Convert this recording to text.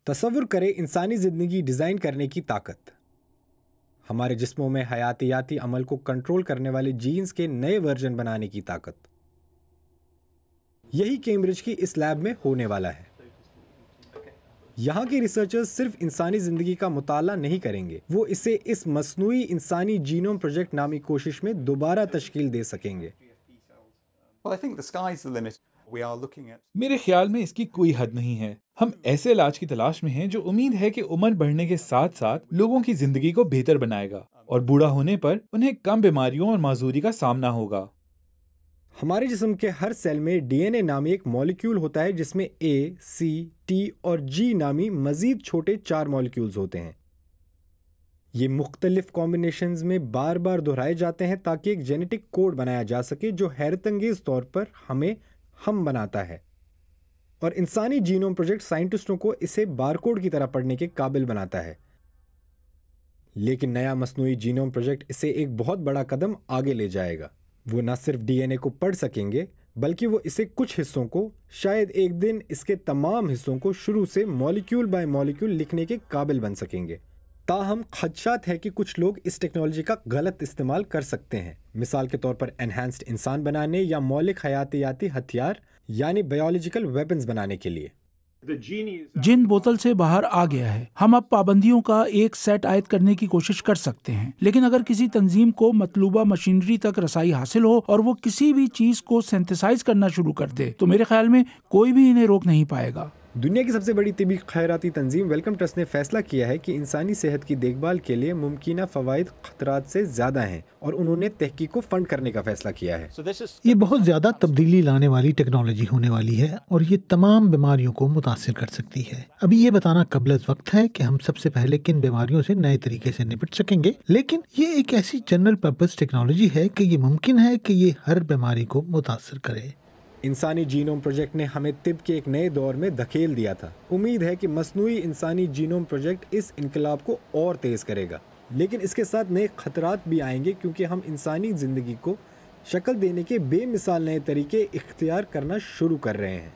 تصور کریں انسانی زندگی ڈیزائن کرنے کی طاقت. ہمارے جسموں میں حیاتیاتی عمل کو کنٹرول کرنے والے جینز کے نئے ورژن بنانے کی طاقت. یہی کیمبرج کی اس لیب میں ہونے والا ہے. یہاں کے ریسرچرز صرف انسانی زندگی کا مطالعہ نہیں کریں گے، وہ اسے اس مصنوعی انسانی جینوم پروجیکٹ نامی کوشش میں دوبارہ تشکیل دے سکیں گے. میرے خیال میں اس کی کوئی حد نہیں ہے. ہم ایسے علاج کی تلاش میں ہیں جو امید ہے کہ عمر بڑھنے کے ساتھ ساتھ لوگوں کی زندگی کو بہتر بنائے گا اور بوڑھا ہونے پر انہیں کم بیماریوں اور معذوری کا سامنا ہوگا. ہمارے جسم کے ہر سیل میں ڈی این اے نامی ایک مالیکیول ہوتا ہے جس میں اے، سی، ٹی اور جی نامی مزید چھوٹے 4 مالیکیولز ہوتے ہیں. یہ مختلف کمبینیشنز میں بار بار دہرائے جاتے ہیں تاکہ ایک جینیٹک کوڈ بنایا جا سکے جو حیرت انگیز طور پر ہمیں ہم بناتا ہے. اور انسانی جینوم پروجیکٹ سائنٹسٹوں کو اسے بارکوڈ کی طرح پڑھنے کے قابل بناتا ہے. لیکن نیا مصنوعی جینوم پروجیکٹ اسے ایک بہت بڑا قدم آگے لے جائے گا. وہ نہ صرف ڈی این اے کو پڑھ سکیں گے بلکہ وہ اسے کچھ حصوں کو، شاید ایک دن اس کے تمام حصوں کو شروع سے مالیکیول بائی مالیکیول لکھنے کے قابل بن سکیں گے. تاہم خدشات ہے کہ کچھ لوگ اس ٹیکنالوجی کا غلط استعمال کر سکتے ہیں، مثال کے طور پر انہینسڈ انسان بنانے یا مولک حیاتیاتی ہتھیار یعنی بایولوجیکل ویپنز بنانے کے لیے. جن بوتل سے باہر آ گیا ہے. ہم اب پابندیوں کا ایک سیٹ عائد کرنے کی کوشش کر سکتے ہیں، لیکن اگر کسی تنظیم کو مطلوبہ مشینری تک رسائی حاصل ہو اور وہ کسی بھی چیز کو سینتھسائز کرنا شروع کر دے تو میرے خیال میں کوئی بھی انہیں روک نہیں پائے گا. دنیا کی سب سے بڑی طبی خیراتی تنظیم ویلکم ٹرسٹ نے فیصلہ کیا ہے کہ انسانی صحت کی دیکھ بھال کے لیے ممکنہ فوائد خطرات سے زیادہ ہیں اور انہوں نے تحقیق کو فنڈ کرنے کا فیصلہ کیا ہے. یہ بہت زیادہ تبدیلی لانے والی ٹیکنالوجی ہونے والی ہے اور یہ تمام بیماریوں کو متاثر کر سکتی ہے. ابھی یہ بتانا قبل از وقت ہے کہ ہم سب سے پہلے کن بیماریوں سے نئے طریقے سے نپٹ سکیں گے، لیکن یہ ایک ایسی جنرل پرپز ٹیکنالوجی ہے کہ یہ ممکن ہے کہ یہ ہر بیماری کو متاثر کرے. انسانی جینوم پروجیکٹ نے ہمیں طب کے ایک نئے دور میں دھکیل دیا تھا. امید ہے کہ مصنوعی انسانی جینوم پروجیکٹ اس انقلاب کو اور تیز کرے گا، لیکن اس کے ساتھ نئے خطرات بھی آئیں گے کیونکہ ہم انسانی زندگی کو شکل دینے کے بے مثال نئے طریقے اختیار کرنا شروع کر رہے ہیں.